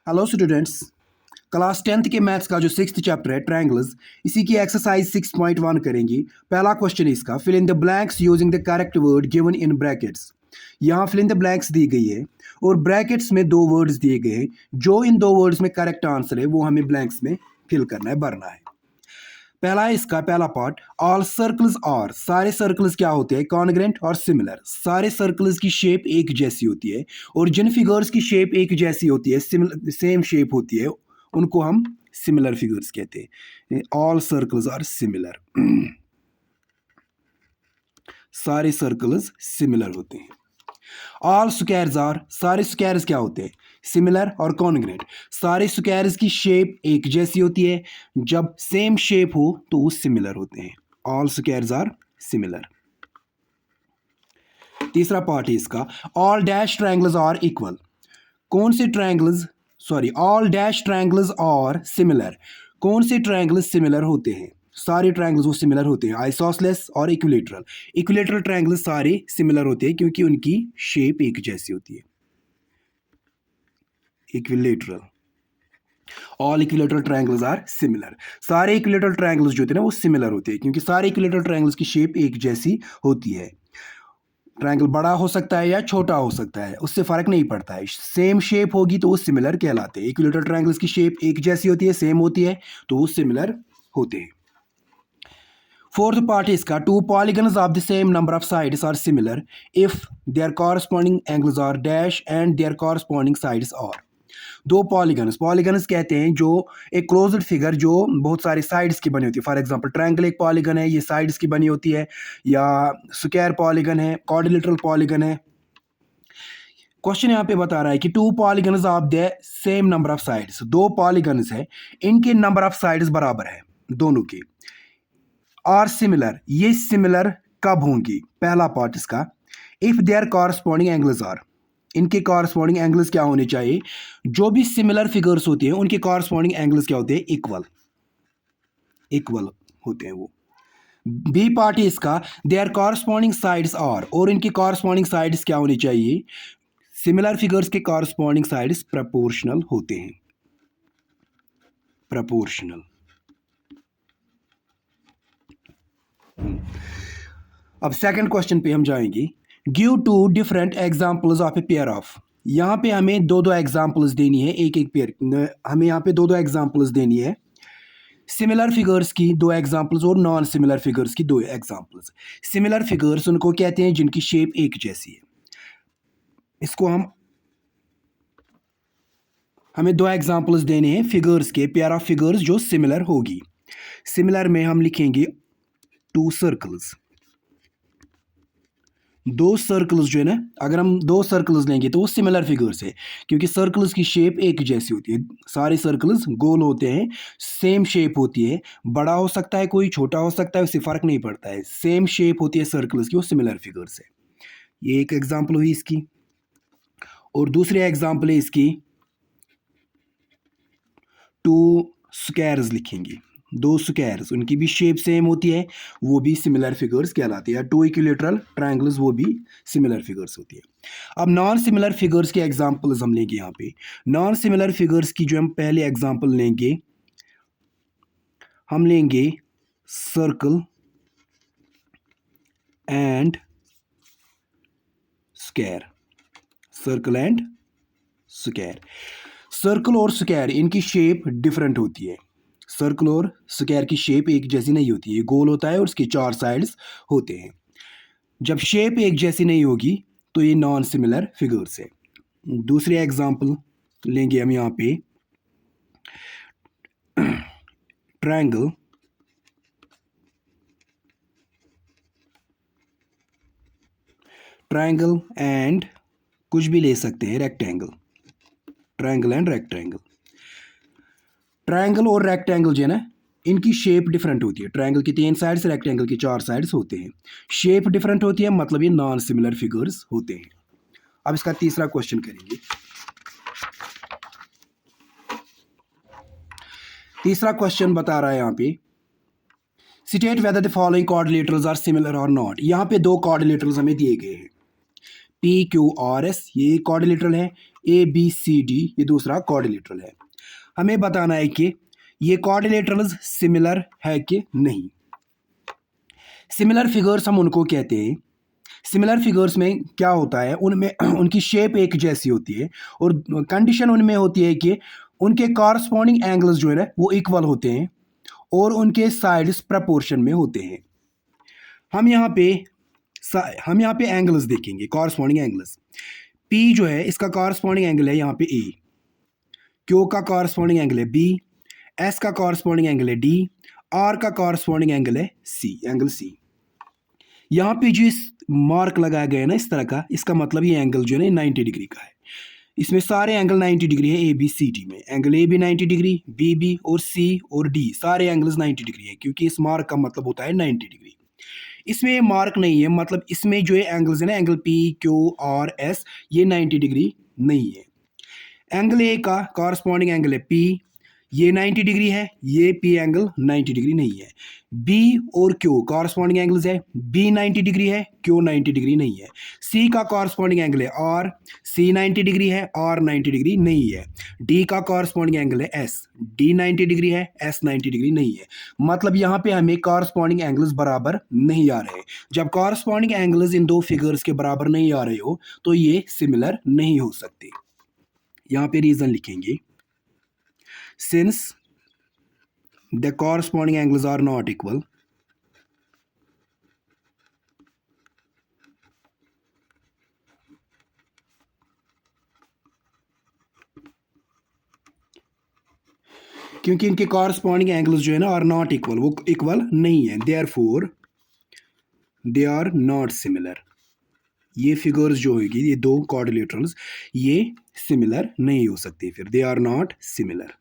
Hello students. Class 10th के maths का जो 6th चैप्टर है ट्रायंगल्स, इसी की एक्सरसाइज 6.1 करेंगे। पहला क्वेश्चन है इसका, fill in the blanks using the correct word given in brackets. यहाँ फिल इन द ब्लैंक्स दी गई है और ब्रैकेट्स में दो वर्ड्स दिए गए हैं। जो इन दो वर्ड्स में करेक्ट आंसर है वो हमें ब्लैंक्स में फिल करना है, भरना है। पहला है इसका पहला पार्ट, ऑल सर्कल्स आर, सारे सर्कल्स क्या होते हैं, कॉन्ग्रेंट और सिमिलर। सारे सर्कल्स की शेप एक जैसी होती है और जिन फिगर्स की शेप एक जैसी होती है, सेम शेप होती है, उनको हम सिमिलर फिगर्स कहते हैं। ऑल सर्कल्स आर सिमिलर, सारे सर्कल्स सिमिलर होते हैं। ऑल स्क्वायर्स आर, सारे स्क्वायर्स क्या होते हैं, सिमिलर और कॉन्ग्रेंट। सारे स्क्वायर्स की शेप एक जैसी होती है, जब सेम शेप हो तो वो सिमिलर होते हैं। All squares are similar. तीसरा पार्ट है इसका, all dash triangles are equal. कौन से triangles, all dash triangles are similar. कौन से ट्रायंगल्स सिमिलर होते हैं, सारे ट्रायंगल्स वो सिमिलर होते हैं, आइसोसेलेस और इक्विलेटरल। इक्विलेटरल ट्रायंगल्स सारे सिमिलर होते हैं क्योंकि उनकी शेप एक जैसी होती है। Equilateral, all equilateral triangles are similar. सारे इक्विलेटरल ट्रायंगल्स जो होते हैं ना वो सिमिलर होते हैं क्योंकि सारे इक्विलेटरल ट्रायंगल्स की शेप एक जैसी होती है। ट्रायंगल बड़ा हो सकता है या छोटा हो सकता है, उससे फर्क नहीं पड़ता है, सेम शेप होगी तो वो सिमिलर कहलाते हैं। इक्विलेटरल ट्रायंगल्स की शेप एक जैसी होती है, सेम होती है, तो वो सिमिलर होते हैं। फोर्थ पार्ट है इसका, two polygons of the same number of sides are similar if their corresponding angles are dash and their corresponding sides are. दो पॉलीगन्स, पॉलीगन्स कहते हैं जो एक क्लोज्ड फिगर जो बहुत सारी साइड्स की बनी होती है। फॉर एग्जांपल ट्रायंगल एक पॉलीगन है, ये साइड्स की बनी होती है, या स्क्वायर पॉलीगन है, क्वाड्रिलेटरल पॉलीगन है। क्वेश्चन यहाँ पे बता रहा है कि to polygons of the same number of sides, दो पॉलीगन्स है, इनके नंबर ऑफ साइड्स बराबर है दोनों के। आर सिमिलर, ये सिमिलर कब होंगी, पहला पार्ट इसका, if their corresponding angles are, इनके कॉरस्पॉन्डिंग एंगल्स क्या होने चाहिए, जो भी सिमिलर फिगर्स होते हैं उनके कॉरस्पॉन्डिंग एंगल्स क्या होते हैं, इक्वल, इक्वल होते हैं वो। बी पार्ट है इसका, देयर कॉरस्पॉन्डिंग साइड्स आर, और इनकी कॉरस्पॉन्डिंग साइड्स क्या होनी चाहिए, सिमिलर फिगर्स के कॉरस्पॉन्डिंग साइड्स प्रोपोर्शनल होते हैं, प्रोपोर्शनल। अब सेकंड क्वेश्चन पे हम जाएंगे, give two different examples of a pair of. यहाँ पे हमें दो दो एग्जांपल्स देनी है, एक एक पेयर, हमें यहाँ पे दो दो एग्जांपल्स देनी है, सिमिलर फिगर्स की दो एग्जांपल्स और नॉन सिमिलर फिगर्स की दो एग्जांपल्स। सिमिलर फिगर्स उनको कहते हैं जिनकी शेप एक जैसी है। इसको हमें दो एग्जांपल्स देने हैं फिगर्स के, पेयर ऑफ फिगर्स जो सिमिलर होगी। सिमिलर में हम लिखेंगे टू सर्कल्स, दो सर्कल्स जो है ना, अगर हम दो सर्कल्स लेंगे तो वो सिमिलर फिगर्स है क्योंकि सर्कल्स की शेप एक जैसी होती है। सारे सर्कल्स गोल होते हैं, सेम शेप होती है, बड़ा हो सकता है कोई, छोटा हो सकता है, उससे फर्क नहीं पड़ता है, सेम शेप होती है सर्कल्स की, वो सिमिलर फिगर्स है। ये एक एग्जाम्पल हुई इसकी। और दूसरी एग्जाम्पल है इसकी, टू स्क्वायर्स लिखेंगे, दो स्क्वायर्स, उनकी भी शेप सेम होती है, वो भी सिमिलर फिगर्स कहलाती है। टू इक्विलेटरल ट्रायंगल्स वो भी सिमिलर फिगर्स होती है। अब नॉन सिमिलर फिगर्स के एग्जांपल्स हम लेंगे। यहाँ पे नॉन सिमिलर फिगर्स की जो हम पहले एग्जांपल लेंगे, हम लेंगे circle and square, circle and square. Circle और स्क्वायर इनकी शेप डिफरेंट होती है, सर्कल और स्क्वायर की शेप एक जैसी नहीं होती है, गोल होता है और उसके चार साइड्स होते हैं। जब शेप एक जैसी नहीं होगी तो ये नॉन सिमिलर फिगर्स है। दूसरी एग्जांपल लेंगे हम यहाँ पे, ट्रायंगल ट्रायंगल एंड कुछ भी ले सकते हैं, rectangle, triangle and rectangle. Triangle और रेक्टेंगल जो है ना, इनकी शेप डिफरेंट होती है। ट्रायंगल की 3 साइड्स, रेक्टेंगल की 4 साइड्स होते हैं, शेप डिफरेंट होती है, मतलब ये नॉन सिमिलर फिगर्स होते हैं। अब इसका तीसरा क्वेश्चन करेंगे। तीसरा क्वेश्चन बता रहा है यहाँ पे, state whether the following coordinators are similar और नॉट। यहाँ पे दो कोऑर्डिनेटर्स हमें दिए गए हैं, पी क्यू आर एस, ये कोऑर्डिनेटर है, ए बी सी डी ये दूसरा क्वाड्रिलेटरल है। हमें बताना है कि ये क्वाड्रिलेटरल्स सिमिलर है कि नहीं। सिमिलर फिगर्स हम उनको कहते हैं। सिमिलर फिगर्स में क्या होता है, उनमें उनकी शेप एक जैसी होती है और कंडीशन उनमें होती है कि उनके कॉरस्पॉन्डिंग एंगल्स जो है ना वो इक्वल होते हैं और उनके साइड्स प्रपोर्शन में होते हैं। हम यहाँ पे एंगल्स देखेंगे, कॉरस्पॉन्डिंग एंगल्स। पी जो है इसका कॉरस्पॉन्डिंग एंगल है यहाँ पे ए, क्यू का कॉरस्पॉन्डिंग एंगल है बी, एस का कॉरस्पॉन्डिंग एंगल है डी, आर का कॉरस्पॉन्डिंग एंगल है सी, एंगल सी। यहाँ पे जो इस मार्क लगाया गया है ना इस तरह का, इसका मतलब ये एंगल जो है ना 90 डिग्री का है। इसमें सारे एंगल 90 डिग्री है ए बी सी डी में। एंगल ए भी 90 डिग्री, बी भी और सी और डी सारे एंगल्स 90 डिग्री है, क्योंकि इस मार्क का मतलब होता है 90 डिग्री। इसमें ये मार्क नहीं है, मतलब इसमें जो है एंगल्स है ना, angle P Q R S, ये 90 डिग्री नहीं है। एंगल ए का कॉरस्पॉन्डिंग एंगल है पी, ये 90 डिग्री है, ये पी एंगल 90 डिग्री नहीं है। बी और क्यू कॉरस्पॉन्डिंग एंगल्स है, बी 90 डिग्री है, क्यू 90 डिग्री नहीं है। सी का कॉरस्पॉन्डिंग एंगल है आर, सी 90 डिग्री है, आर 90 डिग्री नहीं है। डी का कॉरस्पॉन्डिंग एंगल है एस, डी 90 डिग्री है, एस 90 डिग्री नहीं है। मतलब यहाँ पे हमें कॉरस्पॉन्डिंग एंगल्स बराबर नहीं आ रहे। जब कॉरस्पॉन्डिंग एंगल्स इन दो फिगर्स के बराबर नहीं आ रहे हो तो ये सिमिलर नहीं हो सकते। यहाँ पे रीजन लिखेंगे, since the corresponding angles are not equal, क्योंकि इनके कॉरस्पॉन्डिंग एंगल्स जो है ना आर नॉट इक्वल, वो इक्वल नहीं है, therefore they are not similar. ये फिगर्स जो होगी, ये दो क्वाड्रिलेटरल्स, ये सिमिलर नहीं हो सकते, फिर दे आर नॉट सिमिलर।